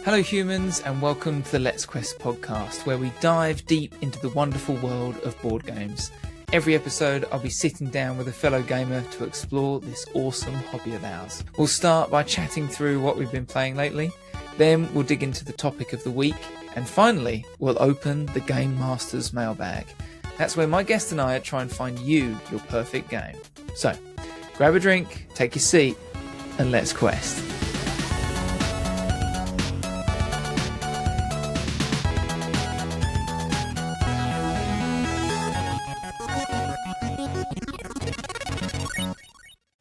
Hello humans, and welcome to the Let's Quest podcast, where we dive deep into the wonderful world of board games. Every episode I'll be sitting down with a fellow gamer to explore this awesome hobby of ours. We'll start by chatting through what we've been playing lately, then we'll dig into the topic of the week, and finally we'll open the Game Master's Mailbag. That's where my guest and I try and find you your perfect game. So, grab a drink, take your seat, and let's quest.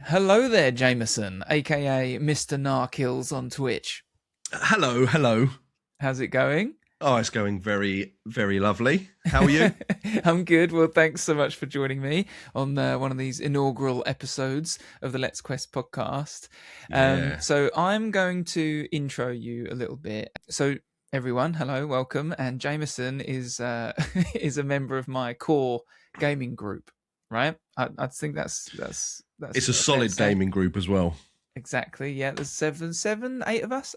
Hello there, Jamieson, aka Mr. Narkills on Twitch. Hello. How's it going? Oh, it's going very, very lovely. How are you? I'm good. Well, thanks so much for joining me on one of these inaugural episodes of the Let's Quest podcast. So I'm going to intro you a little bit. So everyone, hello, welcome. And Jamieson is is a member of my core gaming group, right? I think that's it's a solid gaming group as well. Exactly. Yeah, there's eight of us.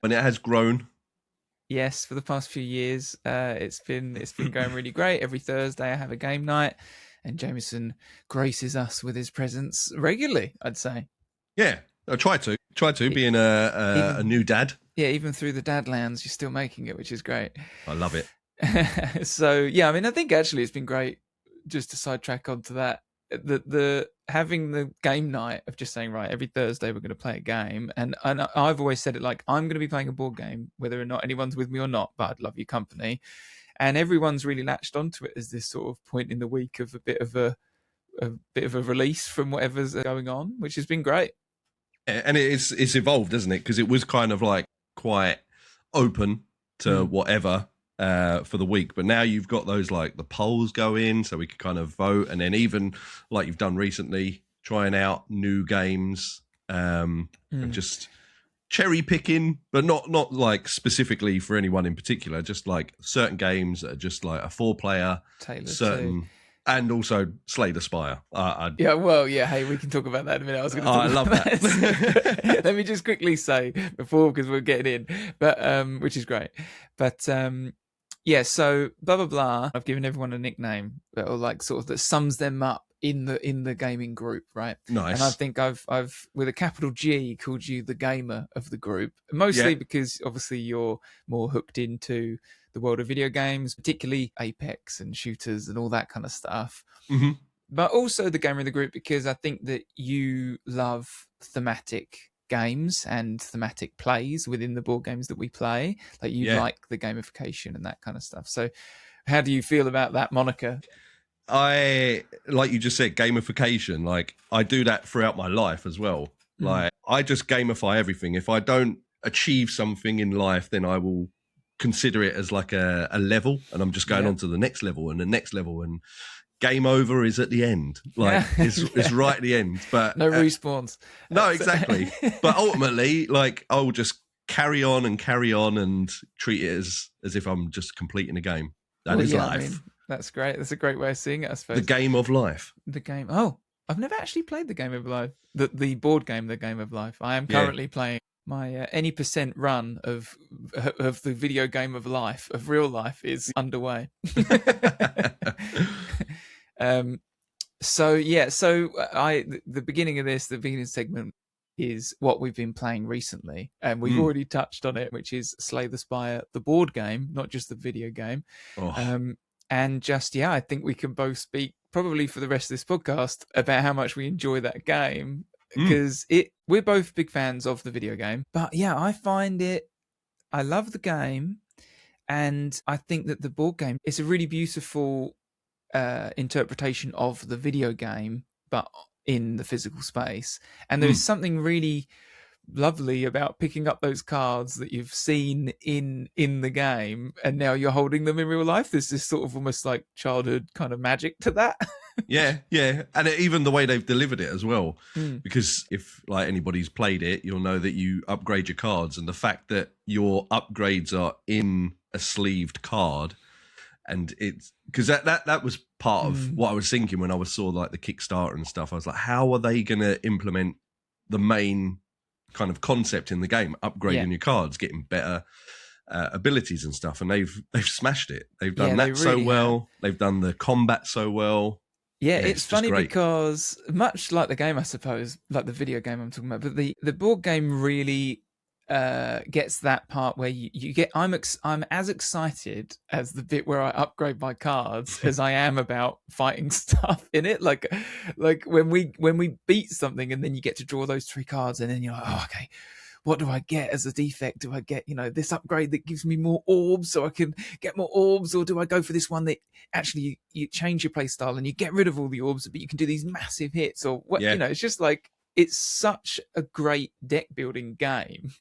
And it has grown. Yes, for the past few years, it's been going really great. Every Thursday I have a game night, and Jamieson graces us with his presence regularly, I'd say. Yeah, I try to being a new dad. Yeah, even through the Dadlands, you're still making it, which is great. I love it. So yeah, I mean, I think actually it's been great. Just to sidetrack onto that, the having the game night of just saying, right, every Thursday we're going to play a game, and I've always said it like, I'm going to be playing a board game whether or not anyone's with me or not, but I'd love your company, and everyone's really latched onto it as this sort of point in the week of a bit of a release from whatever's going on, which has been great. And it's evolved, isn't it? Because it was kind of like quite open to whatever for the week, but now you've got those like the polls go in, so we can kind of vote, and then even like you've done recently, trying out new games, and just cherry picking, but not like specifically for anyone in particular, just like certain games that are just like a 4-player, certain. And also Slay the Spire. Hey, we can talk about that in a minute. I love that. Let me just quickly say before, because we're getting in, but which is great. But yeah, so blah blah blah. I've given everyone a nickname that, or like sort of that sums them up in the gaming group, right? Nice. And I think I've with a capital G called you the gamer of the group, mostly because obviously you're more hooked into the world of video games, particularly Apex and shooters and all that kind of stuff. Mm-hmm. But also the gamer of the group because I think that you love thematic games and thematic plays within the board games that we play. Like you like the gamification and that kind of stuff. So how do you feel about that moniker? I, like you just said, gamification. Like I do that throughout my life as well. Like I just gamify everything. If I don't achieve something in life, then I will consider it as like a level, and I'm just going on to the next level and the next level, and game over is at the end. Like it's right at the end, but no respawns. No, exactly. But ultimately, like I'll just carry on and treat it as if I'm just completing a game. That is life. I mean, that's great. That's a great way of seeing it, I suppose. The game of life. The game. Oh, I've never actually played the game of life. The board game, the game of life. I am currently playing my any percent run of the video game of life, of real life, is underway. The beginning segment is what we've been playing recently, and we've already touched on it, which is Slay the Spire, the board game, not just the video game. And just I think we can both speak probably for the rest of this podcast about how much we enjoy that game, because we're both big fans of the video game. But I love the game, and I think that the board game is a really beautiful interpretation of the video game, but in the physical space. And there's something really lovely about picking up those cards that you've seen in the game, and now you're holding them in real life. There's this sort of almost like childhood kind of magic to that. Yeah, and even the way they've delivered it as well, because if like anybody's played it, you'll know that you upgrade your cards, and the fact that your upgrades are in a sleeved card, and it's because that was part of what I was thinking when I saw like the Kickstarter and stuff. I was like, how are they going to implement the main kind of concept in the game, upgrading your cards, getting better abilities and stuff, and they've smashed it. They've done that so well. They've done the combat so well. Yeah, it's funny because much like the game, I suppose, like the video game I'm talking about, but the board game really gets that part where you get. I'm as excited as the bit where I upgrade my cards as I am about fighting stuff in it. Like when we beat something and then you get to draw those 3 cards and then you're like, oh, okay, what do I get as a defect? Do I get, this upgrade that gives me more orbs so I can get more orbs? Or do I go for this one that actually you change your play style and you get rid of all the orbs, but you can do these massive hits? Or what? It's just like, it's such a great deck building game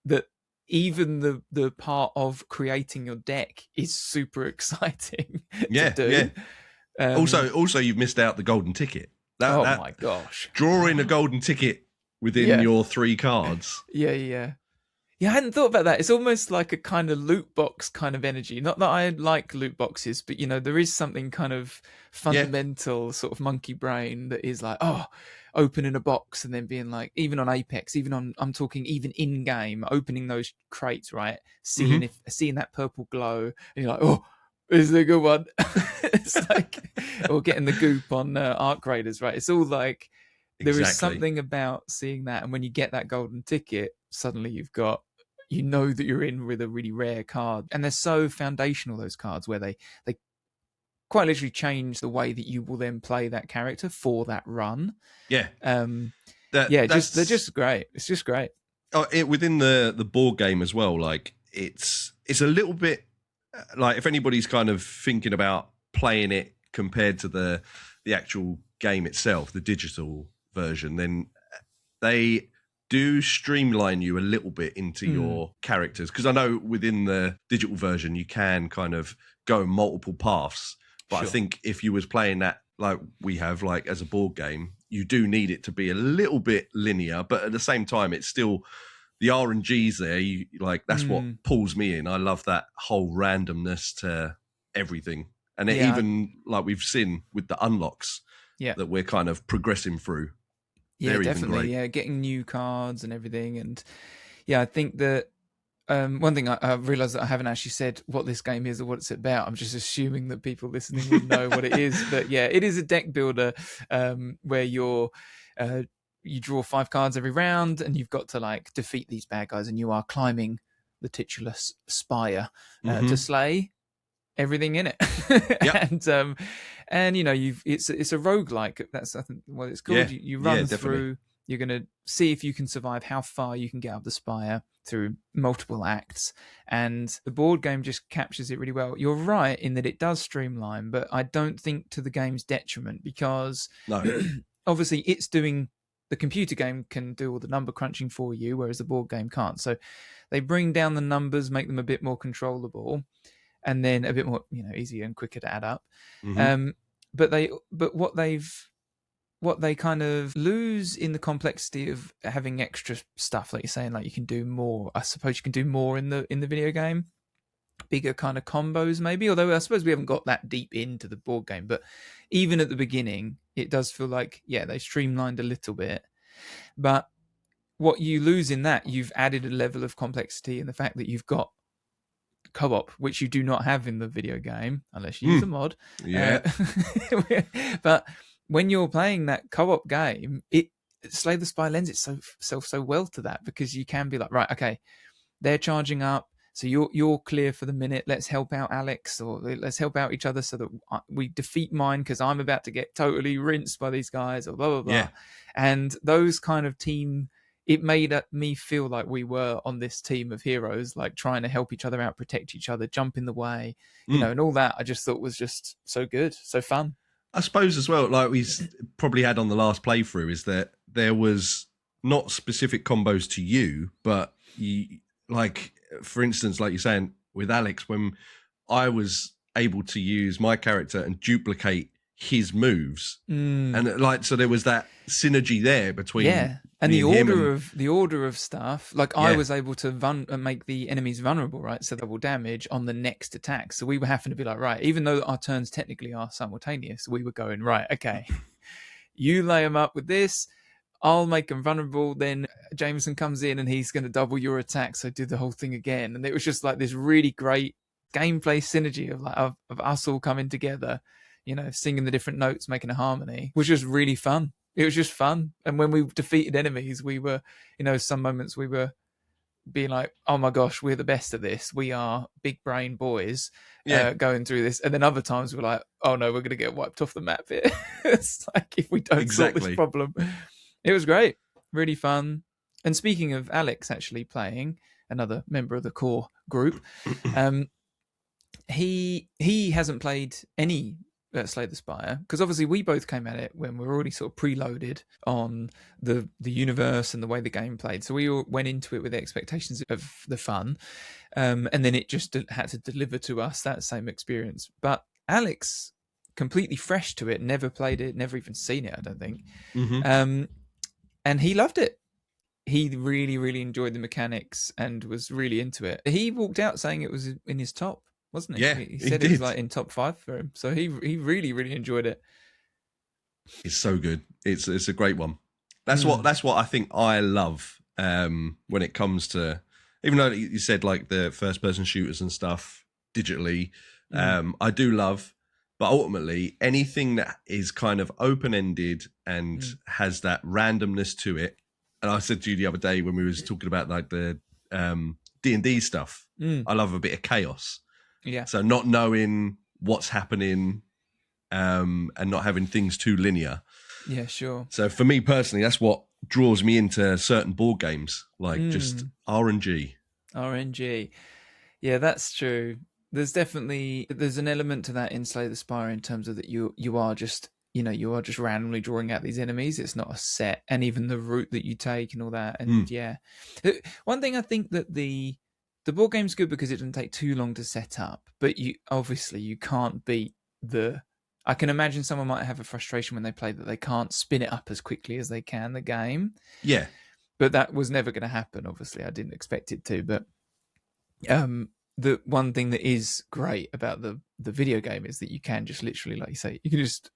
that even the part of creating your deck is super exciting to do. Yeah. Also, you've missed out the golden ticket. My gosh. Drawing a golden ticket within your 3 cards. Yeah, I hadn't thought about that. It's almost like a kind of loot box kind of energy. Not that I like loot boxes, but there is something kind of fundamental sort of monkey brain that is like, opening a box and then being like, even on Apex, I'm talking even in game, opening those crates, right? Seeing that purple glow, and you're like, oh, this is a good one. It's like, or getting the goop on Arc Raiders, right? It's all like, there is something about seeing that, and when you get that golden ticket, suddenly you've got, that you're in with a really rare card, and they're so foundational, those cards, where they quite literally change the way that you will then play that character for that run. Yeah, they're just great. It's just great. Within the board game as well, like it's a little bit like, if anybody's kind of thinking about playing it compared to the actual game itself, the digital version, then they do streamline you a little bit into your characters, because I know within the digital version you can kind of go multiple paths, but I think if you was playing that like we have, like as a board game, you do need it to be a little bit linear, but at the same time it's still the RNG's there. That's what pulls me in. I love that whole randomness to everything, and even like we've seen with the unlocks that we're kind of progressing through. Yeah, definitely. Yeah, getting new cards and everything. And I think that one thing I realized that I haven't actually said what this game is or what it's about. I'm just assuming that people listening would know what it is. But it is a deck builder where you draw 5 cards every round, and you've got to like defeat these bad guys, and you are climbing the titular spire to slay everything in it. And it's a roguelike. That's, I think, what it's called. You run through, you're going to see if you can survive how far you can get up the spire through multiple acts, and the board game just captures it really well. You're right in that it does streamline, but I don't think to the game's detriment, because obviously it's doing, the computer game can do all the number crunching for you, whereas the board game can't. So they bring down the numbers, make them a bit more controllable, and then a bit more, easier and quicker to add up. But what they kind of lose in the complexity of having extra stuff, like you're saying, like you can do more. I suppose you can do more in the video game, bigger kind of combos maybe. Although I suppose we haven't got that deep into the board game. But even at the beginning, it does feel like they streamlined a little bit. But what you lose in that, you've added a level of complexity in the fact that you've got co-op, which you do not have in the video game unless you use a mod. But when you're playing that co-op game, Slay the Spire lends itself so well to that, because you can be like, right, okay, they're charging up, so you're clear for the minute, let's help out Alex, or let's help out each other so that we defeat mine, because I'm about to get totally rinsed by these guys, or blah blah blah. And those kind of team, it made me feel like we were on this team of heroes, like trying to help each other out, protect each other, jump in the way, and all that. I just thought was just so good, so fun. I suppose as well, like we probably had on the last playthrough, is that there was not specific combos to you, but like, for instance, like you're saying with Alex, when I was able to use my character and duplicate his moves, and like, so there was that synergy there between and the order of stuff. Like I was able to make the enemies vulnerable, right? So double damage on the next attack. So we were having to be like, right, even though our turns technically are simultaneous, we were going, right, okay, you lay them up with this, I'll make them vulnerable, then Jamieson comes in and he's going to double your attack, so do the whole thing again. And it was just like this really great gameplay synergy of us all coming together, singing the different notes, making a harmony, which was really fun. It was just fun. And when we defeated enemies, we were, some moments we were being like, oh my gosh, we're the best at this. We are big brain boys going through this. And then other times we're like, oh no, we're going to get wiped off the map here. It's like, if we don't solve this problem. It was great. Really fun. And speaking of Alex actually playing, another member of the core group, he hasn't played any Slay the Spire, because obviously we both came at it when we were already sort of preloaded on the universe and the way the game played. So we all went into it with the expectations of the fun, and then it just had to deliver to us that same experience. But Alex, completely fresh to it, never played it, never even seen it, I don't think. And he loved it. He really, really enjoyed the mechanics and was really into it. He walked out saying it was in his top, wasn't he? Yeah, he said it was like in top 5 for him. So he really, really enjoyed it. It's so good. It's a great one. That's what I think I love when it comes to, even though you said like the first person shooters and stuff digitally, I do love, but ultimately anything that is kind of open-ended and has that randomness to it. And I said to you the other day when we was talking about like the D&D stuff, I love a bit of chaos. Yeah. So not knowing what's happening and not having things too linear. Yeah, sure. So for me personally, that's what draws me into certain board games, like just RNG. RNG. Yeah, that's true. There's an element to that in Slay the Spire in terms of that you are just, you are just randomly drawing out these enemies. It's not a set, and even the route that you take and all that. And one thing I think that the board game's good because it doesn't take too long to set up, but you can't beat I can imagine someone might have a frustration when they play that they can't spin it up as quickly as they can the game. Yeah. But that was never going to happen, obviously. I didn't expect it to, but the one thing that is great about the video game is that you can just literally, like you say, you can just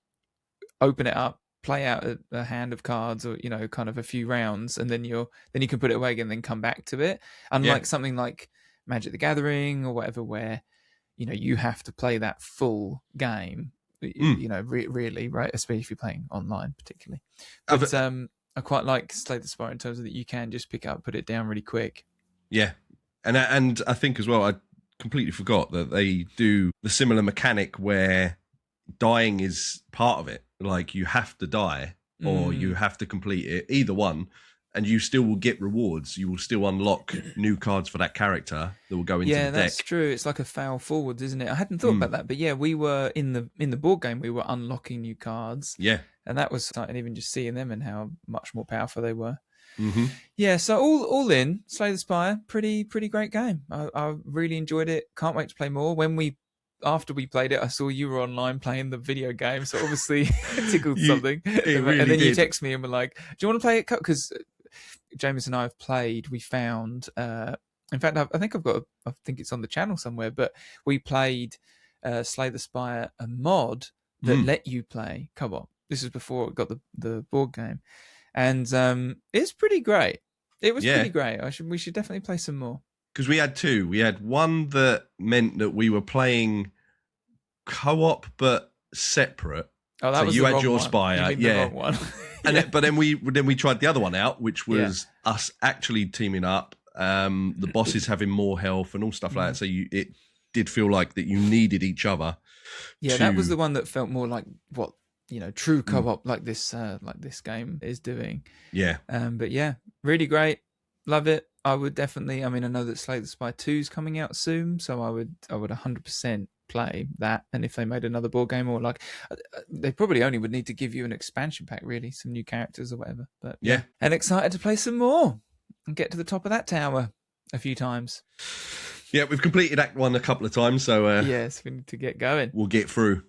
open it up, play out a hand of cards or, kind of a few rounds, and then you can put it away again and then come back to it. Unlike something like Magic the Gathering or whatever, where, you have to play that full game, really, right? Especially if you're playing online, particularly. But I quite like Slay the Spire in terms of that you can just pick it up, put it down really quick. Yeah. And I think as well, I completely forgot that they do the similar mechanic where dying is part of it. Like you have to die or you have to complete it, either one, and you still will get rewards. You will still unlock new cards for that character that will go into the deck. Yeah, that's true. It's like a fail forwards, isn't it? I hadn't thought about that, but yeah, we were in the board game. We were unlocking new cards. Yeah, and that was exciting. Even just seeing them and how much more powerful they were. Yeah, so all in, Slay the Spire, pretty great game. I really enjoyed it. Can't wait to play more. After we played it, I saw you were online playing the video game, so obviously it tickled something. It really and then did. you text me and were like, "Do you want to play it?" Because Jamieson and I have played. We found, in fact, I think I think it's on the channel somewhere. But we played Slay the Spire, a mod that let you play co-op. This is before it got the board game, and it's pretty great. It was pretty great. We should definitely play some more. Because we had two. We had one that meant that we were playing co-op but separate. Oh, that so was you the had wrong your one. Spire, the wrong one. But then we tried the other one out, which was us actually teaming up. The bosses having more health and all stuff like that. So it did feel like that you needed each other. Yeah, that was the one that felt more like what true co-op like this game is doing. Yeah. But yeah, really great. Love it. I would definitely. I mean, I know that Slay the Spire 2 is coming out soon, so I would 100% play that. And if they made another board game, or like, they probably only would need to give you an expansion pack, really, some new characters or whatever. But yeah, and excited to play some more and get to the top of that tower a few times. Yeah, we've completed Act 1 a couple of times, so yes, we need to get going. We'll get through.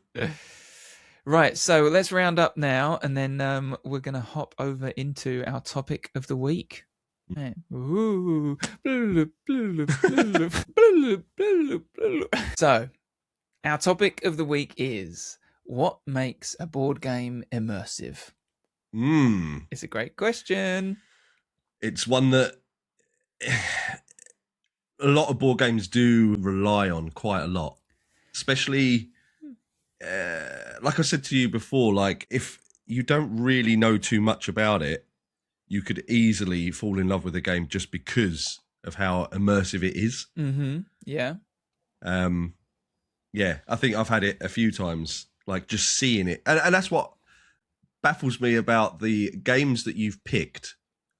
Right, so let's round up now, and then we're going to hop over into our topic of the week. So, our topic of the week is what makes a board game immersive? It's a great question. It's one that a lot of board games do rely on quite a lot, especially like I said to you before, like if you don't really know too much about it, you could easily fall in love with a game just because of how immersive it is. Yeah. Yeah, I think I've had it a few times, like just seeing it. And that's what baffles me about the games that you've picked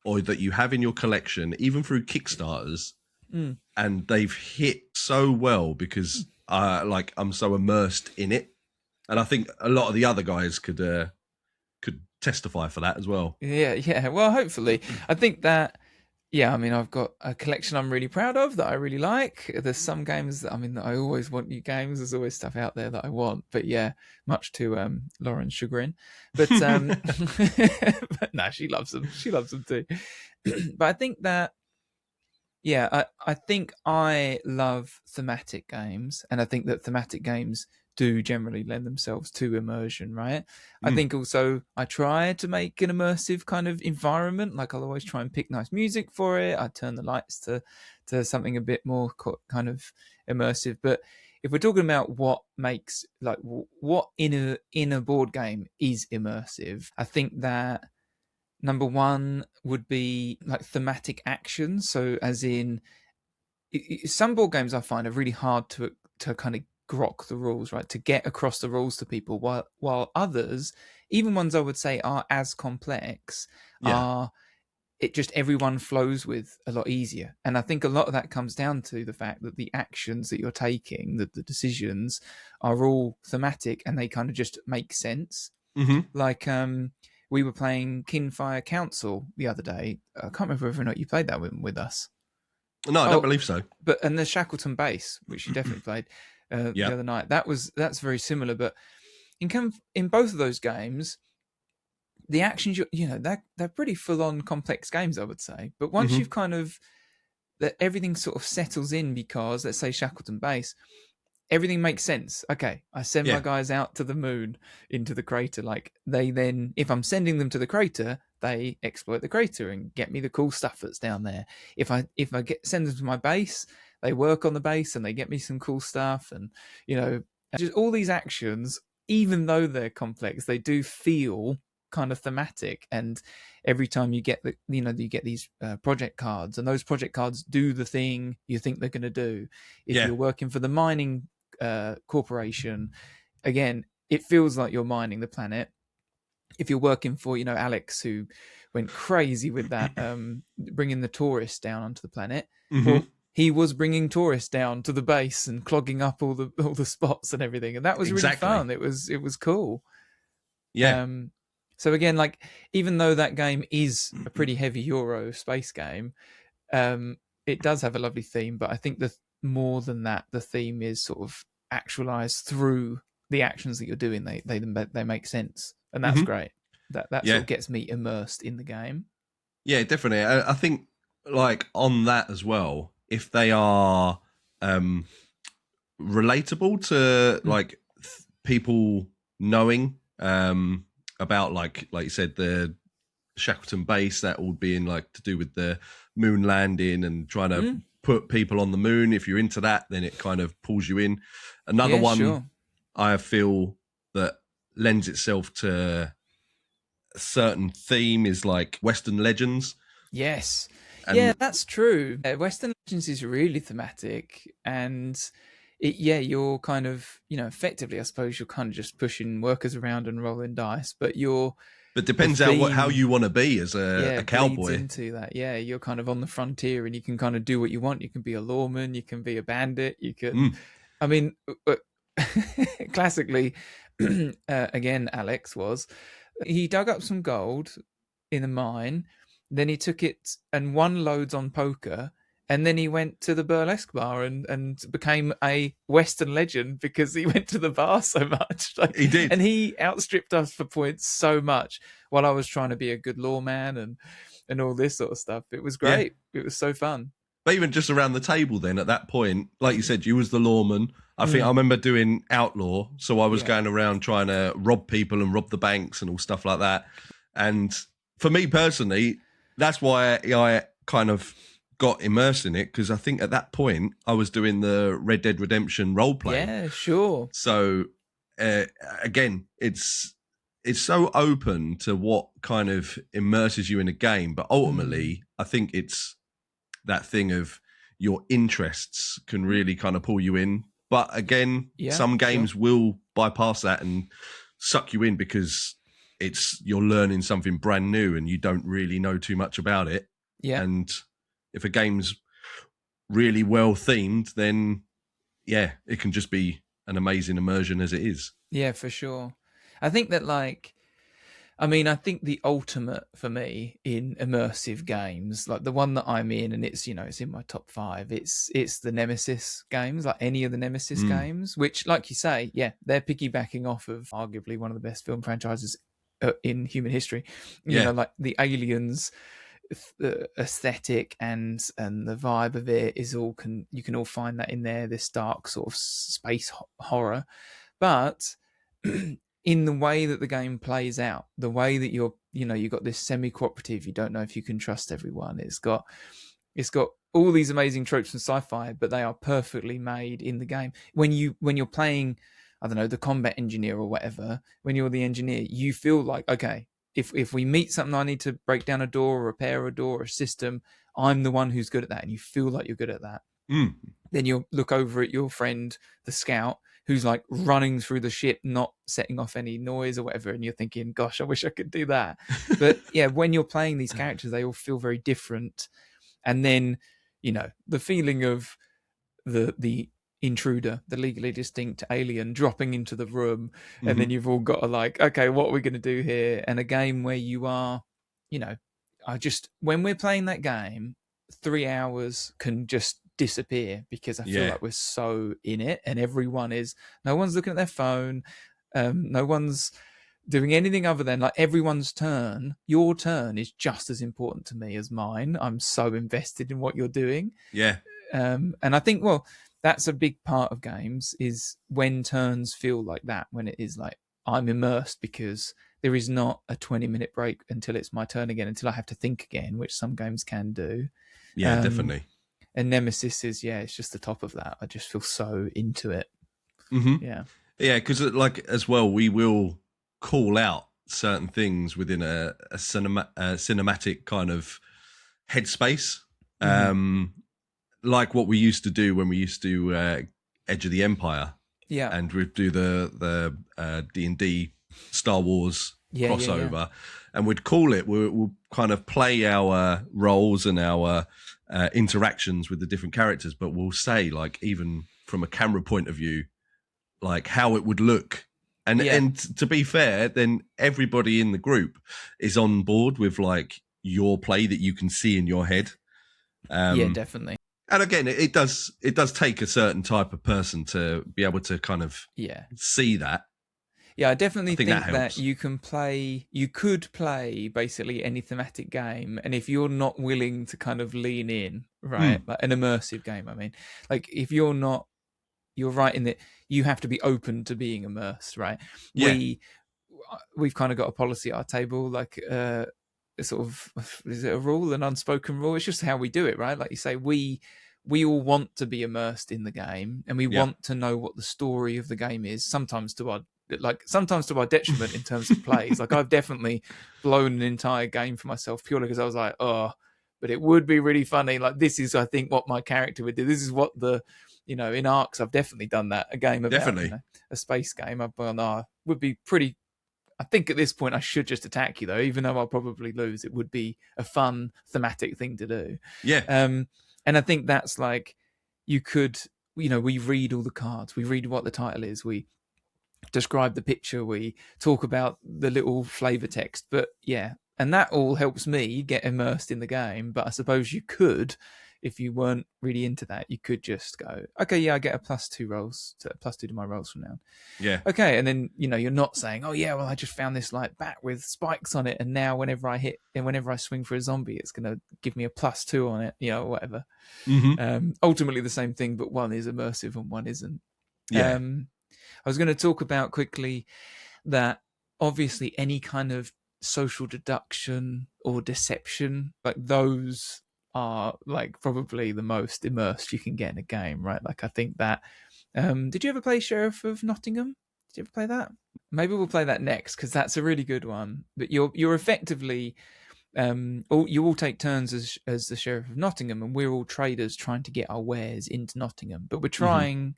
or that you have in your collection, even through Kickstarters, and they've hit so well because like I'm so immersed in it. And I think a lot of the other guys could testify for that as well. Yeah. Well, hopefully. I think that, yeah, I mean, I've got a collection I'm really proud of that I really like. There's some games that, I mean, I always want new games. There's always stuff out there that I want. But yeah, much to Lauren's chagrin. But, but no, she loves them. She loves them too. But I think that, yeah, I think I love thematic games. And I think that thematic games do generally lend themselves to immersion, right? I think also I try to make an immersive kind of environment. Like I'll always try and pick nice music for it. I turn the lights to something a bit more kind of immersive. But if we're talking about what makes, like, what in a board game is immersive, I think that number one would be like thematic actions. So as in some board games I find are really hard to kind of grok the rules, right, to get across the rules to people, while others, even ones I would say are as complex, are it just everyone flows with a lot easier. And I think a lot of that comes down to the fact that the actions that you're taking, that the decisions are all thematic and they kind of just make sense. Like we were playing Kinfire Council the other day. I can't remember whether or not you played that with us. No, I don't believe so. But and the Shackleton base, which you definitely played the other night, that's very similar. But in both of those games, the actions, they're pretty full on complex games, I would say. But once you've kind of that everything sort of settles in, because let's say Shackleton base, everything makes sense. Okay, I send my guys out to the moon into the crater. Like they then, if I'm sending them to the crater, they exploit the crater and get me the cool stuff that's down there. If I send them to my base, they work on the base and they get me some cool stuff. And just all these actions, even though they're complex, they do feel kind of thematic. And every time you get you get these project cards, and those project cards do the thing you think they're going to do. If you're working for the mining corporation, again, it feels like you're mining the planet. If you're working for Alex, who went crazy with that bringing the tourists down onto the planet, well, he was bringing tourists down to the base and clogging up all the spots and everything, and that was really fun. It was cool. So again, like, even though that game is a pretty heavy Euro space game, it does have a lovely theme. But I think more than that, the theme is sort of actualized through the actions that you're doing. They make sense, and that's great. That sort of gets me immersed in the game. Yeah, definitely. I think, like, on that as well, if they are relatable to like people knowing about like you said, the Shackleton base, that all being like to do with the moon landing and trying to put people on the moon. If you're into that, then it kind of pulls you in. Another one I feel that lends itself to a certain theme is like Western legends. Yes. Yeah, that's true. Western Legends is really thematic, and you're kind of, effectively, I suppose, you're kind of just pushing workers around and rolling dice, but depends how you want to be as a cowboy. Into that, you're kind of on the frontier, and you can kind of do what you want. You can be a lawman, you can be a bandit, you can. I mean, classically, again, Alex he dug up some gold in a mine. Then he took it and won loads on poker, and then he went to the burlesque bar and became a Western legend because he went to the bar so much. Like, he did, and he outstripped us for points so much while I was trying to be a good lawman and all this sort of stuff. It was great. It was so fun. But even just around the table then, at that point, like you said, you was the lawman. I think I remember doing outlaw, so I was going around trying to rob people and rob the banks and all stuff like that. And for me personally, that's why I kind of got immersed in it, because I think at that point I was doing the Red Dead Redemption role play. Yeah, sure. So again, it's so open to what kind of immerses you in a game, but ultimately I think it's that thing of your interests can really kind of pull you in. But again, some games will bypass that and suck you in because you're learning something brand new and you don't really know too much about it. Yeah. And if a game's really well themed, then yeah, it can just be an amazing immersion as it is. Yeah, for sure. I think that I think the ultimate for me in immersive games, like the one that I'm in, and it's it's in my top 5. It's the Nemesis games, like any of the Nemesis games, which, like you say, yeah, they're piggybacking off of arguably one of the best film franchises in human history. You know, like the Aliens aesthetic and the vibe of it is you can all find that in there. This dark sort of space horror, but in the way that the game plays out, the way that you've got this semi-cooperative, you don't know if you can trust everyone. It's got all these amazing tropes from sci-fi, but they are perfectly made in the game. When you're playing, I don't know, the combat engineer or whatever, when you're the engineer, you feel like, okay, if we meet something, I need to break down a door or repair a door or a system, I'm the one who's good at that, and you feel like you're good at that. Then you'll look over at your friend, the scout, who's like running through the ship, not setting off any noise or whatever, and you're thinking, gosh, I wish I could do that. But yeah, when you're playing these characters, they all feel very different. And then, the feeling of the intruder, the legally distinct alien dropping into the room, and then you've all got to okay, what are we going to do here? And a game where you are, when we're playing that game, 3 hours can just disappear because I feel like we're so in it, and no one's looking at their phone, no one's doing anything other than everyone's turn. Your turn is just as important to me as mine. I'm so invested in what you're doing. And I think, that's a big part of games, is when turns feel like that, when it is like I'm immersed, because there is not a 20-minute break until it's my turn again, until I have to think again, which some games can do. Definitely. And Nemesis is, it's just the top of that. I just feel so into it. Yeah, because as well, we will call out certain things within a cinematic kind of headspace. Like what we used to do when we used to Edge of the Empire, and we'd do the D&D Star Wars crossover, and we'd call it. We'll kind of play our roles and our interactions with the different characters, but we'll say, even from a camera point of view, how it would look. And to be fair, then everybody in the group is on board with your play that you can see in your head. Definitely. And again, it does take a certain type of person to be able to kind of see that. Yeah, I definitely think that you could play basically any thematic game, and if you're not willing to kind of lean in, right, like an immersive game, I mean, if you're not, you're right in that you have to be open to being immersed, right? We've kind of got a policy at our table, a sort of, is it a rule, an unspoken rule? It's just how we do it, right? Like you say, we all want to be immersed in the game, and we want to know what the story of the game is, sometimes to our detriment in terms of plays. I've definitely blown an entire game for myself purely because I was like, oh, but it would be really funny. This is, I think, what my character would do. This is what in Arcs, I've definitely done that. A game about a space game. I've gone, would be pretty. I think at this point I should just attack you, though, even though I'll probably lose. It would be a fun thematic thing to do. And I think that's you could, we read all the cards, we read what the title is, we describe the picture, we talk about the little flavor text, but and that all helps me get immersed in the game. But I suppose you could, if you weren't really into that, you could just go, okay, I get a +2 to my rolls from now. Okay, and then you're not saying, oh yeah, well, I just found this bat with spikes on it, and now whenever I swing for a zombie, it's gonna give me a +2 on it, or whatever. Ultimately the same thing, but one is immersive and one isn't. I was going to talk about quickly that obviously any kind of social deduction or deception. Like those are like probably the most immersed you can get in a game, right? Like I think that. Did you ever play Sheriff of Nottingham? Did you ever play that? Maybe we'll play that next because that's a really good one. But you're effectively you all take turns as the Sheriff of Nottingham, and we're all traders trying to get our wares into Nottingham. But we're trying.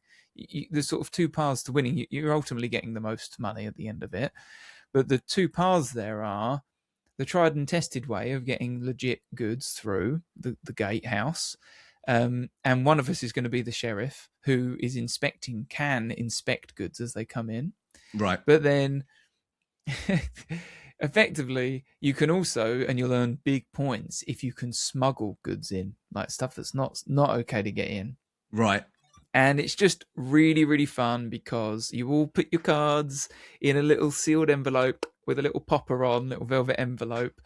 There's sort of two paths to winning. You're ultimately getting the most money at the end of it. But the two paths there are the tried and tested way of getting legit goods through the gatehouse. And one of us is going to be the sheriff who is can inspect goods as they come in. Right. But then effectively you can also, and you'll earn big points if you can smuggle goods in, like stuff that's not okay to get in. Right. And it's just really, really fun because you all put your cards in a little sealed envelope with a little popper on, little velvet envelope.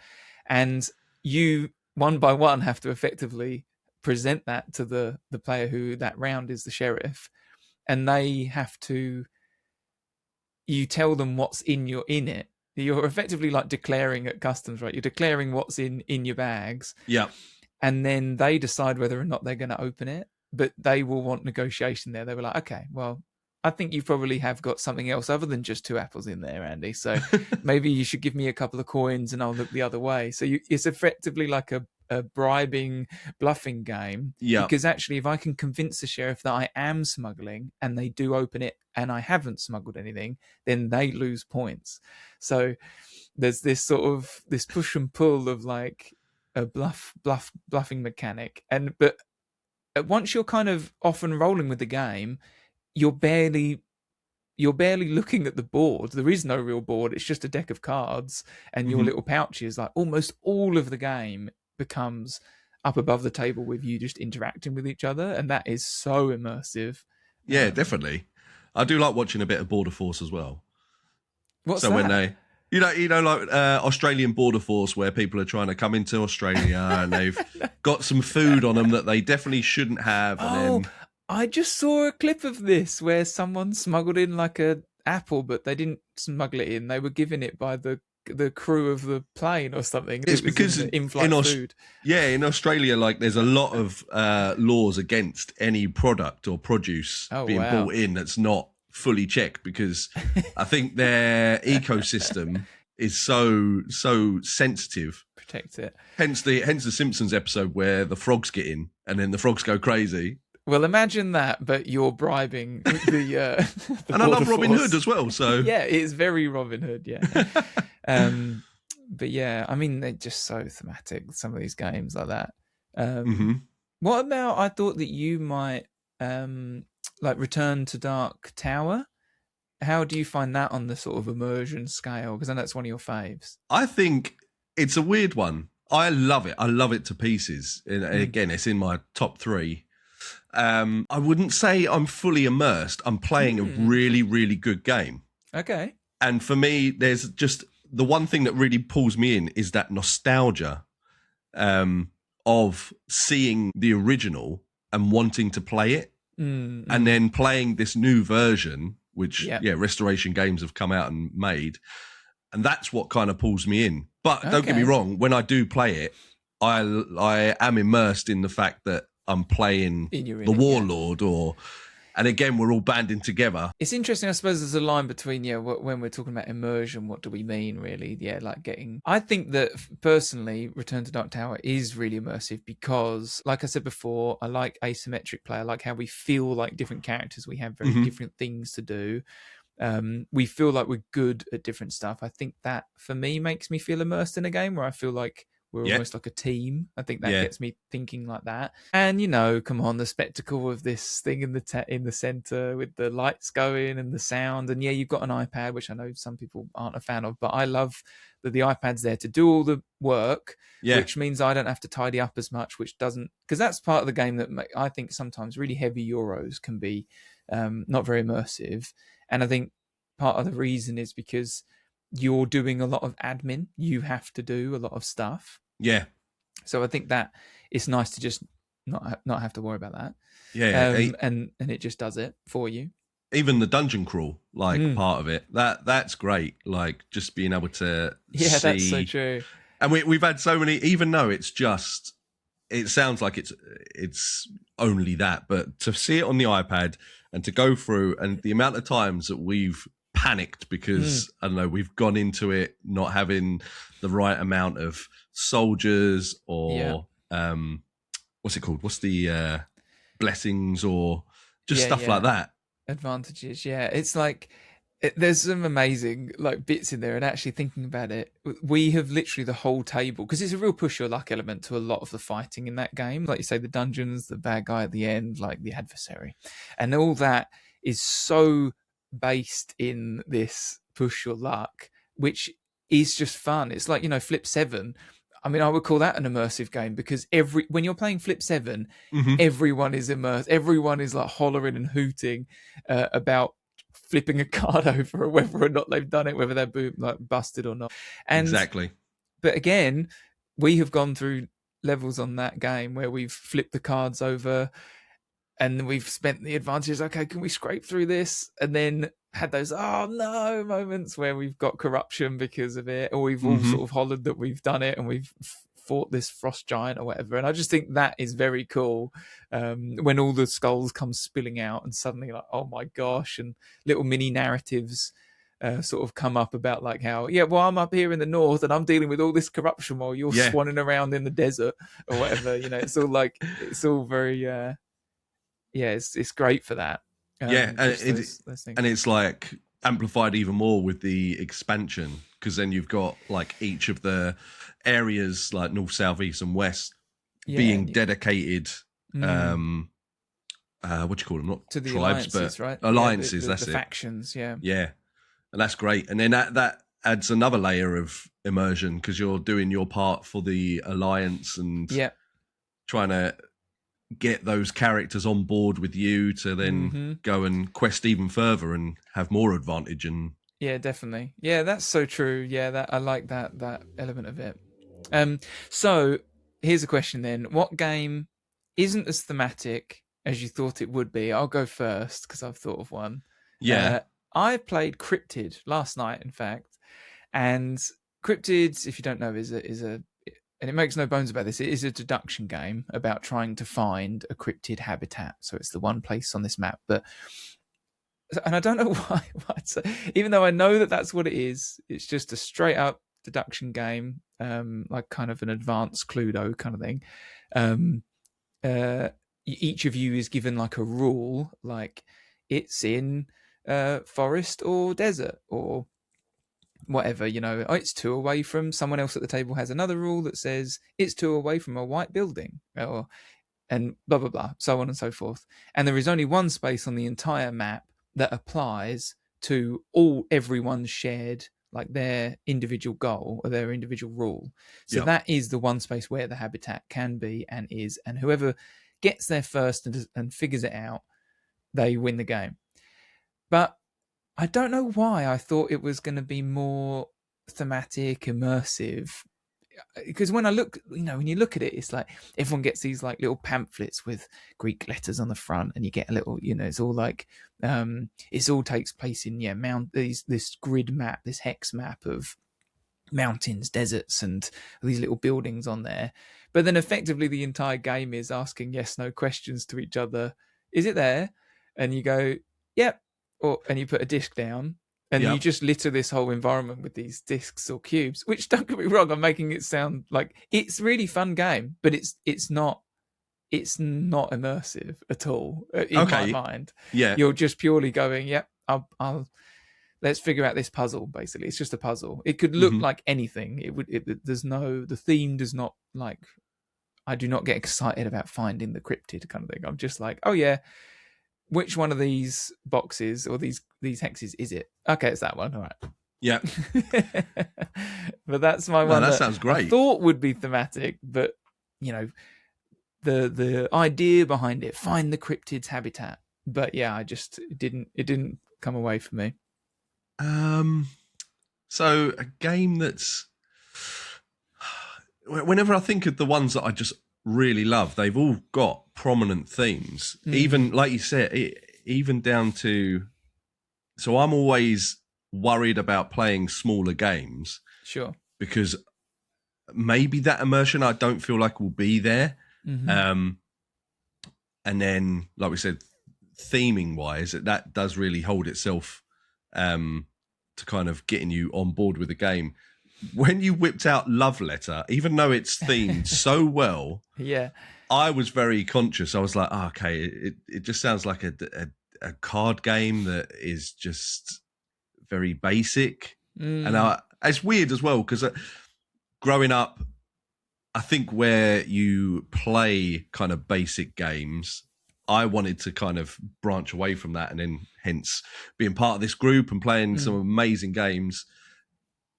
And you, one by one, have to effectively present that to the player who that round is the sheriff. And they have to, you tell them what's in it. You're effectively like declaring at customs, right? You're declaring what's in your bags. Yeah. And then they decide whether or not they're going to open it. But they will want negotiation there. They were like, okay, well, I think you probably have got something else other than just 2 apples in there, Andy. So maybe you should give me a couple of coins and I'll look the other way. So it's effectively like a bribing, bluffing game. Yeah. Because actually, if I can convince the sheriff that I am smuggling and they do open it and I haven't smuggled anything, then they lose points. So there's this sort of this push and pull of like a bluffing mechanic. But once you're kind of off and rolling with the game, you're barely looking at the board. There is no real board. It's just a deck of cards and your little pouches. Like almost all of the game becomes up above the table with you just interacting with each other. And that is so immersive. Yeah, definitely. I do like watching a bit of Border Force as well. What's that? When they... You know, like Australian Border Force, where people are trying to come into Australia and they've got some food on them that they definitely shouldn't have. And then... I just saw a clip of this where someone smuggled in like a apple, but they didn't smuggle it in. They were given it by the crew of the plane or something. It's because in-flight food. Yeah, in Australia, like there's a lot of laws against any product or produce being brought in that's not fully checked, because I think their ecosystem is so sensitive. Protect it. Hence the Simpsons episode where the frogs get in and then the frogs go crazy. Well, imagine that, but you're bribing the and I love Robin Hood as well. So yeah, it's very Robin Hood. Yeah. But yeah, I mean, they're just so thematic. Some of these games like that. What about? I thought that you might like Return to Dark Tower. How do you find that on the sort of immersion scale? Because I know that's one of your faves. I think it's a weird one. I love it. I love it to pieces. And again, it's in my top 3. I wouldn't say I'm fully immersed. I'm playing a really, really good game. Okay. And for me, there's just the one thing that really pulls me in is that nostalgia of seeing the original and wanting to play it. And then playing this new version, which Restoration Games have come out and made, and that's what kind of pulls me in. But don't get me wrong, when I do play it, I am immersed in the fact that I'm playing the Warlord, and again, we're all banding together. It's interesting, I suppose there's a line between, when we're talking about immersion, what do we mean really? Yeah, like getting... I think that, personally, Return to Dark Tower is really immersive because, like I said before, I like asymmetric play. I like how we feel like different characters. We have very different things to do. We feel like we're good at different stuff. I think that, for me, makes me feel immersed in a game where I feel like we're almost like a team. I think that gets me thinking like that. And, come on, the spectacle of this thing in the center with the lights going and the sound. And you've got an iPad, which I know some people aren't a fan of, but I love that the iPad's there to do all the work, which means I don't have to tidy up as much, which doesn't... Because that's part of the game that I think sometimes really heavy Euros can be not very immersive. And I think part of the reason is because you're doing a lot of admin. You have to do a lot of stuff. Yeah. So I think that it's nice to just not have to worry about that. Yeah. And it just does it for you. even the dungeon crawl part of it, that's great. Like just being able to see. That's so true. And we've had so many, even though it sounds like it's only that, but to see it on the iPad and to go through, and the amount of times that we've panicked because I don't know, we've gone into it not having the right amount of soldiers or what's it called? What's the blessings or just stuff like that? Advantages. Yeah, it's like there's some amazing like bits in there, and actually thinking about it, we have literally the whole table, because it's a real push your luck element to a lot of the fighting in that game. Like you say, the dungeons, the bad guy at the end, like the adversary, and all that is so based in this push your luck, which is just fun. It's like, Flip 7. I mean, I would call that an immersive game, because when you're playing Flip 7, everyone is immersed. Everyone is like hollering and hooting about flipping a card over, or whether or not they've done it, whether they're busted or not. And exactly. But again, we have gone through levels on that game where we've flipped the cards over and we've spent the advantages. Okay, can we scrape through this? And then had those oh no moments where we've got corruption because of it, or we've all sort of hollered that we've done it and we've fought this frost giant or whatever. And I just think that is very cool, when all the skulls come spilling out and suddenly like, oh my gosh, and little mini narratives sort of come up about like how, well, I'm up here in the north and I'm dealing with all this corruption while you're swanning around in the desert or whatever. It's all like, it's all very it's great for that. And it's like amplified even more with the expansion, because then you've got like each of the areas like north, south, east and west being dedicated what do you call them, not to the tribes alliances, but right? alliances, the factions. And that's great. And then that adds another layer of immersion, because you're doing your part for the alliance and trying to get those characters on board with you to then go and quest even further and have more advantage. And definitely, that's so true. That I like that element of it. So here's a question then: what game isn't as thematic as you thought it would be? I'll go first because I've thought of one. I played Cryptid last night, in fact, and Cryptid, if you don't know, is a and it makes no bones about this, it is a deduction game about trying to find a cryptid habitat. So it's the one place on this map. And I don't know why even though I know that that's what it is, it's just a straight up deduction game, like kind of an advanced Cluedo kind of thing. Each of you is given like a rule, like it's in forest or desert or whatever, it's 2 away from, someone else at the table has another rule that says it's 2 away from a white building, and blah blah blah, so on and so forth. And there is only one space on the entire map that applies to everyone's shared, like their individual goal or their individual rule. So that is the one space where the habitat can be and is, and whoever gets there first and figures it out, they win the game. But I don't know why I thought it was going to be more thematic, immersive. Because when I look, when you look at it, it's like everyone gets these like little pamphlets with Greek letters on the front, and you get a little, it's all like, it all takes place in this grid map, this hex map of mountains, deserts, and these little buildings on there. But then effectively the entire game is asking yes/no questions to each other. Is it there? And you go, yep. And you put a disc down, and you just litter this whole environment with these discs or cubes. Which, don't get me wrong, I'm making it sound like it's a really fun game, but it's not immersive at all in my mind. You're just purely going, I'll let's figure out this puzzle. Basically, it's just a puzzle. It could look like anything. The theme does not, like, I do not get excited about finding the cryptid kind of thing. I'm just like, oh yeah, which one of these boxes or these hexes is it? Okay, it's that one. All right. Yeah. But that's my one. That sounds great. I thought would be thematic, but the idea behind it, find the cryptid's habitat. But I just it didn't come away for me. So a game that's, whenever I think of the ones that I just really love, they've all got prominent themes, even like you said, even down to So I'm always worried about playing smaller games. Sure. Because maybe that immersion I don't feel like will be there. Mm-hmm. And then, like we said, theming wise, that does really hold itself to kind of getting you on board with the game. When you whipped out Love Letter, even though it's themed so well, Yeah, I was very conscious. I was like, oh, okay, it just sounds like a card game that is just very basic. And it's weird as well because growing up, I think where you play kind of basic games, I wanted to kind of branch away from that, and then hence being part of this group and playing some amazing games.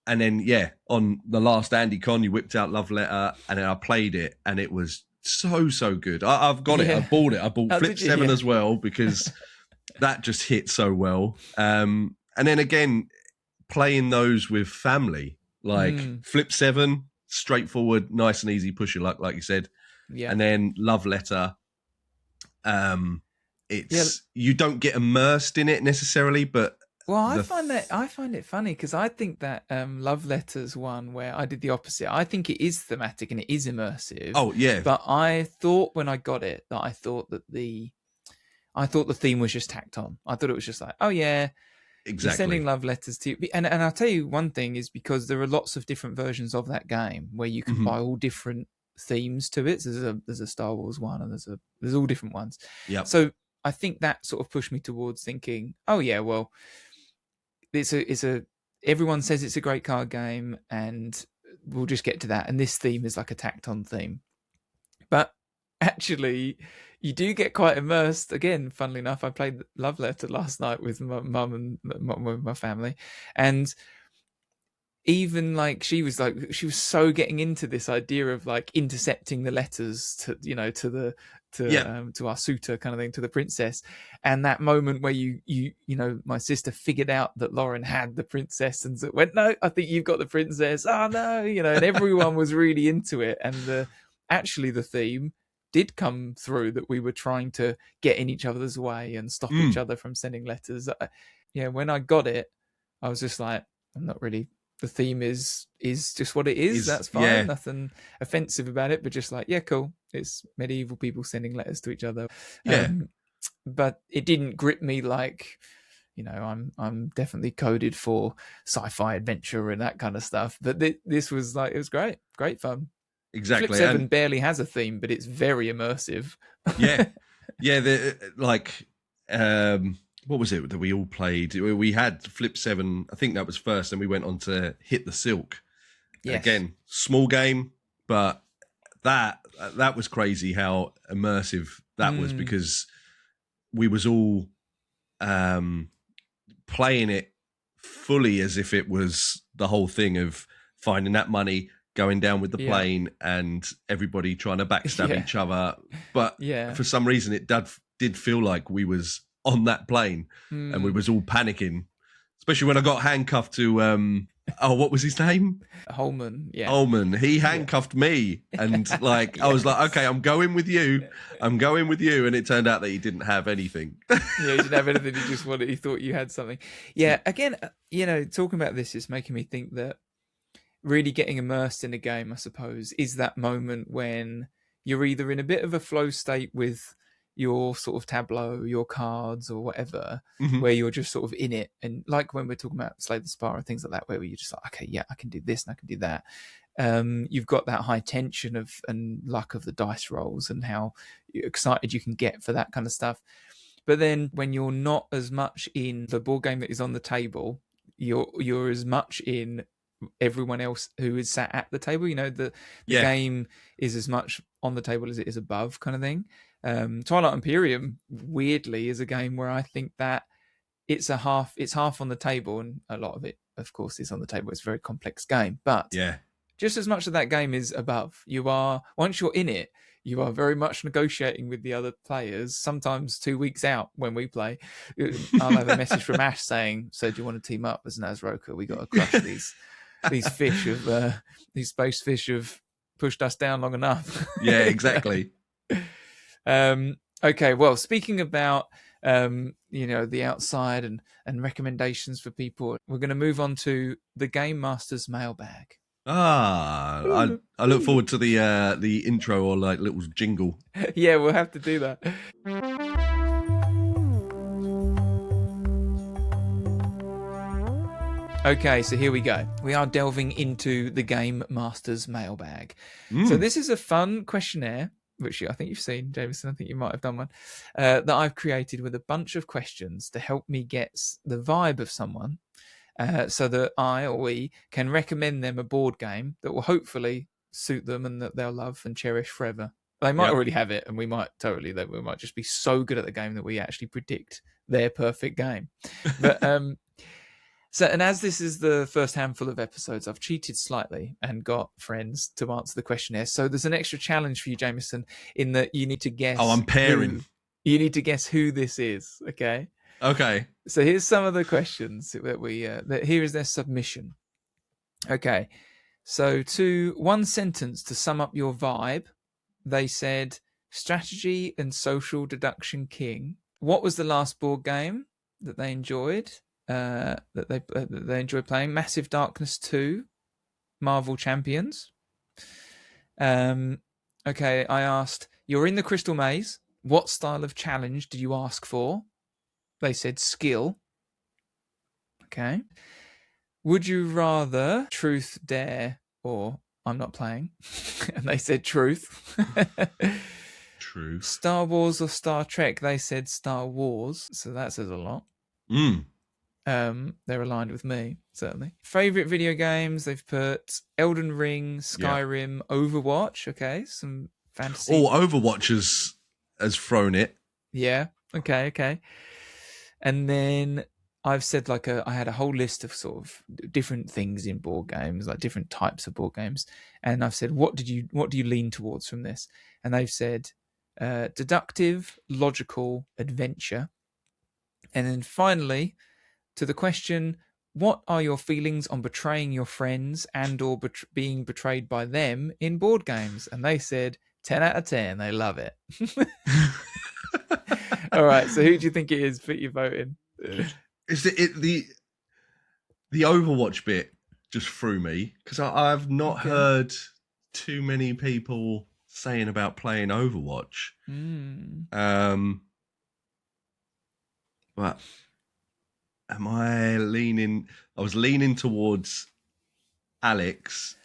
And then, yeah, on the last Andy Con, you whipped out Love Letter, and then I played it, and it was so good. I've got it. I bought it. I bought Flip 7 as well because that just hit so well. And then again, playing those with family, like Flip 7, straightforward, nice and easy, push your luck, like you said. Yeah. And then Love Letter, you don't get immersed in it necessarily, but I find it funny because I think that Love Letters one where I did the opposite. I think it is thematic and it is immersive. Oh yeah. But I thought when I got it that I thought the theme was just tacked on. I thought it was just like, oh yeah, exactly. You're sending love letters to you. And I'll tell you one thing is because there are lots of different versions of that game where you can buy all different themes to it. So there's a Star Wars one and there's all different ones. Yeah. So I think that sort of pushed me towards thinking, oh yeah, well, everyone says it's a great card game and we'll just get to that. And this theme is like a tacked on theme. But actually, you do get quite immersed. Again, funnily enough, I played Love Letter last night with my mum and with my family. And even like she was so getting into this idea of like intercepting the letters to our suitor kind of thing, to the princess, and that moment where you my sister figured out that Lauren had the princess and went, no, I think you've got the princess, oh no, and everyone was really into it. And the theme did come through, that we were trying to get in each other's way and stop each other from sending letters. When I got it, I was just like, I'm not really, the theme is just what it is. That's fine. Yeah. Nothing offensive about it, but just like, yeah, cool. It's medieval people sending letters to each other. Yeah. But it didn't grip me like, I'm definitely coded for sci-fi adventure and that kind of stuff. But this was like, it was great fun. Exactly. Flip 7 barely has a theme, but it's very immersive. Yeah. What was it that we all played? We had Flip 7, I think that was first, and we went on to Hit the Silk. Yes. Again, small game, but that was crazy how immersive that was, because we was all playing it fully as if it was the whole thing of finding that money, going down with the plane, and everybody trying to backstab each other. But for some reason, it did feel like we was on that plane and we was all panicking, especially when I got handcuffed to what was his name? Holman. He handcuffed me, and like I was like, okay, I'm going with you, and it turned out that he didn't have anything. He didn't have anything. He thought you had something. Again, talking about this is making me think that really getting immersed in a game, I suppose, is that moment when you're either in a bit of a flow state with your sort of tableau, your cards or whatever, where you're just sort of in it. And like when we're talking about Slay the Spire and things like that, where you're just like, okay, yeah, I can do this and I can do that. You've got that high tension and luck of the dice rolls and how excited you can get for that kind of stuff. But then when you're not as much in the board game that is on the table, you're as much in everyone else who is sat at the table. The game is as much on the table as it is above, kind of thing. Twilight Imperium, weirdly, is a game where I think that it's half on the table, and a lot of it, of course, is on the table. It's a very complex game, but just as much of that game is above. Once you're in it, you are very much negotiating with the other players, sometimes 2 weeks out when we play. I'll have a message from Ash saying, so do you want to team up as Nazroka? We got to crush these fish these space fish have pushed us down long enough. Yeah, exactly. Okay, well, speaking about the outside and recommendations for people, we're going to move on to the Game Master's Mailbag. I look forward to the intro or like little jingle. Yeah, we'll have to do that. Okay, so here we go. We are delving into the Game Master's Mailbag. So this is a fun questionnaire, which I think you've seen, Jamieson. I think you might have done one, that I've created with a bunch of questions to help me get the vibe of someone, so that I or we can recommend them a board game that will hopefully suit them and that they'll love and cherish forever. They might already have it, and we might just be so good at the game that we actually predict their perfect game. But so, and as this is the first handful of episodes, I've cheated slightly and got friends to answer the questionnaire. So there's an extra challenge for you, Jamieson, in that you need to guess. Oh, I'm pairing. You need to guess who this is. Okay. Okay. So here's some of the questions that here is their submission. Okay. So to one sentence to sum up your vibe, they said strategy and social deduction king. What was the last board game that they enjoyed? That they enjoy playing? Massive Darkness 2, Marvel Champions. Okay, I asked, you're in the Crystal Maze. What style of challenge do you ask for? They said skill. Okay. Would you rather truth, dare, or I'm not playing? And they said truth. Truth. Star Wars or Star Trek? They said Star Wars. So that says a lot. They're aligned with me, certainly. Favorite video games, they've put Elden Ring, Skyrim, Overwatch. Okay, some fantasy. Oh, Overwatch has thrown it. Yeah. Okay. And then I've said I had a whole list of sort of different things in board games, like different types of board games, and I've said, what do you lean towards from this? And they've said deductive, logical, adventure, and then finally, to the question, what are your feelings on betraying your friends and or being betrayed by them in board games? And they said 10 out of 10. They love it. All right. So who do you think it is? Put your vote in. Is it the Overwatch bit just threw me because I've not heard too many people saying about playing Overwatch. But am I leaning? I was leaning towards Alex,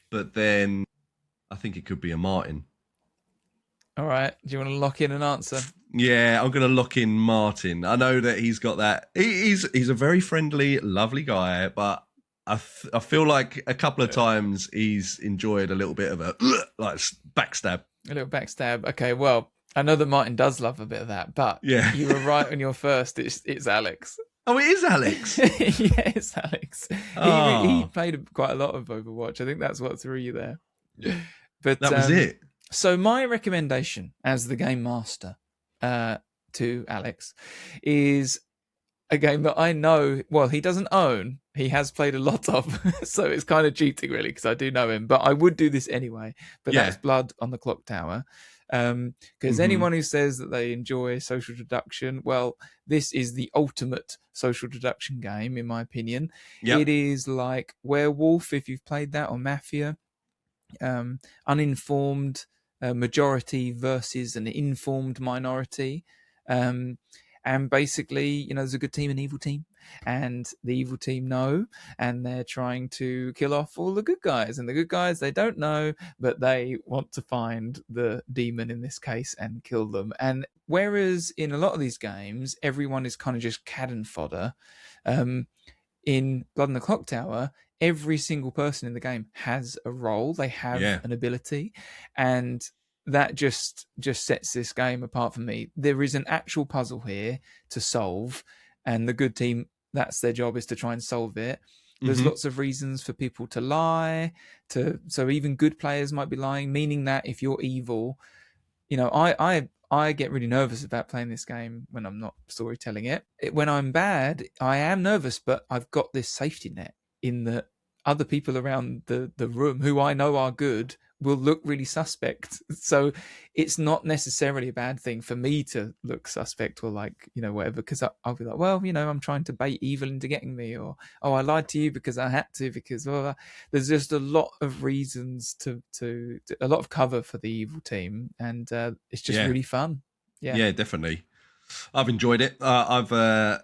but then I think it could be a Martin. All right. Do you want to lock in an answer? Yeah, I'm going to lock in Martin. I know that he's got that. He's a very friendly, lovely guy, but I feel like a couple of times he's enjoyed a little bit of a backstab. A little backstab. Okay, well, I know that Martin does love a bit of that, but you were right on your first. It's Alex. Oh, it is Alex. Yeah, it's Alex. He played quite a lot of Overwatch. I think that's what threw you there. But that was it. So my recommendation as the game master to Alex is a game that I know, well, he doesn't own. He has played a lot of, so it's kind of cheating really because I do know him, but I would do this anyway. But that's Blood on the Clock Tower. Because anyone who says that they enjoy social deduction, well, this is the ultimate social deduction game, in my opinion. It is like Werewolf, if you've played that, or Mafia. Uninformed majority versus an informed minority. And basically, there's a good team and evil team, and the evil team know, and they're trying to kill off all the good guys, and the good guys, they don't know, but they want to find the demon in this case and kill them. And whereas in a lot of these games, everyone is kind of just cannon fodder, in Blood on the Clock Tower, every single person in the game has a role. They have an ability, and that just sets this game apart for me. There is an actual puzzle here to solve, and the good team, that's their job, is to try and solve it. There's lots of reasons for people to lie, so even good players might be lying, meaning that if you're evil, I get really nervous about playing this game when I'm not storytelling it. When I'm bad, I am nervous, but I've got this safety net in that other people around the room who I know are good will look really suspect. So it's not necessarily a bad thing for me to look suspect or like, whatever, because I'll be like, well, I'm trying to bait evil into getting me, or, oh, I lied to you because I had to, because there's just a lot of reasons to a lot of cover for the evil team, and it's just really fun. Yeah, definitely. I've enjoyed it. I've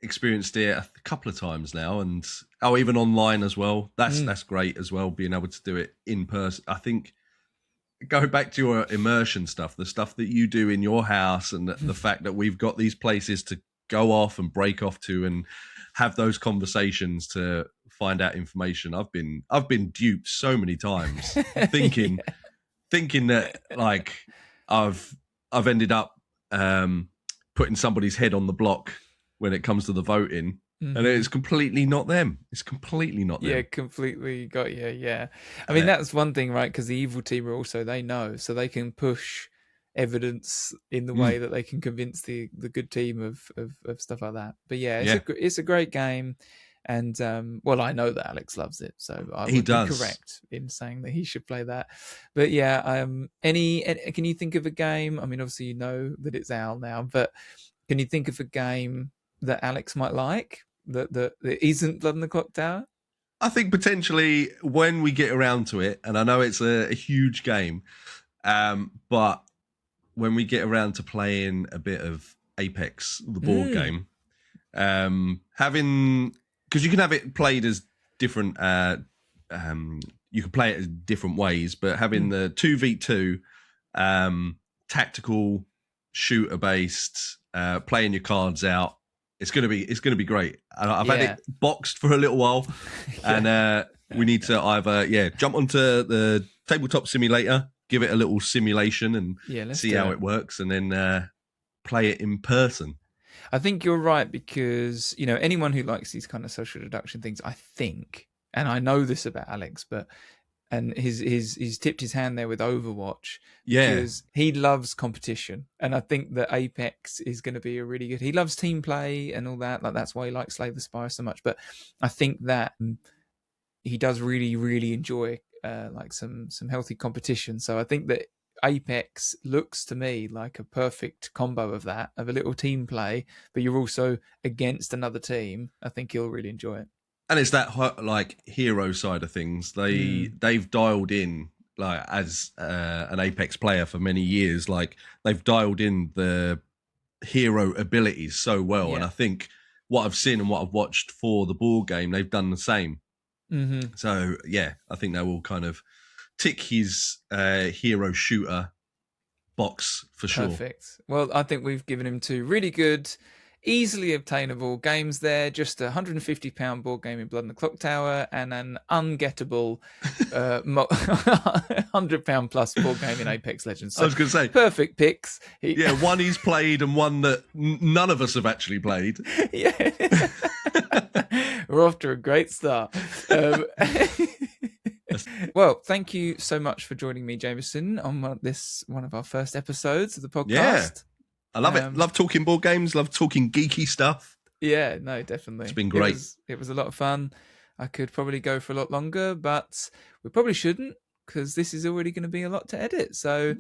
experienced it a couple of times now, and even online as well. That's great as well, being able to do it in person. I think going back to your immersion stuff, the stuff that you do in your house, and the fact that we've got these places to go off and break off to and have those conversations to find out information. I've been duped so many times, thinking that like I've ended up putting somebody's head on the block when it comes to the voting, and it's completely not them. It's completely not them. Yeah, completely got you. Yeah, I mean that's one thing, right? Because the evil team are also, they know, so they can push evidence in the way that they can convince the good team of stuff like that. But it's a great game, and well, I know that Alex loves it, so I would be correct in saying that he should play that. But yeah, can you think of a game? I mean, obviously you know that it's Al now, but can you think of a game that Alex might like that isn't Blood on the Clock Tower? I think potentially when we get around to it, and I know it's a huge game, but when we get around to playing a bit of Apex, the board game, because you can have it played as different, you can play it as different ways, but having the 2v2 tactical shooter based, playing your cards out, it's gonna be great. I've had it boxed for a little while, and we need to either jump onto the tabletop simulator, give it a little simulation, and see how it works, and then play it in person. I think you're right, because anyone who likes these kind of social deduction things, I think, and I know this about Alex, and he's tipped his hand there with Overwatch, because he loves competition, and I think that Apex is going to be a really good. He loves team play and all that, like that's why he likes Slay the Spire so much. But I think that he does really, really enjoy like some healthy competition. So I think that Apex looks to me like a perfect combo of that, of a little team play, but you're also against another team. I think he'll really enjoy it. And it's that like hero side of things. They've dialed in, like as an Apex player for many years, like they've dialed in the hero abilities so well. And I think what I've seen and what I've watched for the board game, they've done the same. So I think they will kind of tick his hero shooter box for sure. Perfect. Well, I think we've given him two really good, easily obtainable games there. Just £150 board game in Blood on the Clock Tower, and an ungettable £100 plus board game in Apex Legends. So I was going to say, perfect picks. One he's played and one that none of us have actually played. We're off to a great start. Well, thank you so much for joining me, Jamieson, on one of our first episodes of the podcast. Yeah, I love it. Love talking board games. Love talking geeky stuff. Yeah, no, definitely. It's been great. It was a lot of fun. I could probably go for a lot longer, but we probably shouldn't, because this is already going to be a lot to edit. So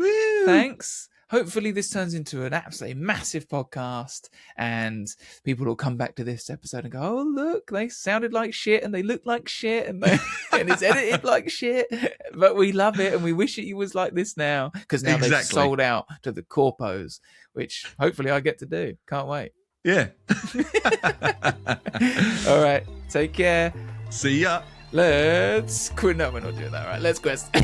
thanks. Hopefully this turns into an absolutely massive podcast, and people will come back to this episode and go, oh, look, they sounded like shit and they looked like shit and it's edited like shit, but we love it and we wish it was like this now, because now they've sold out to the corpos, which hopefully I get to do. Can't wait. Yeah. All right. Take care. See ya. Let's quit. No, we're not doing that. All right. Let's quest.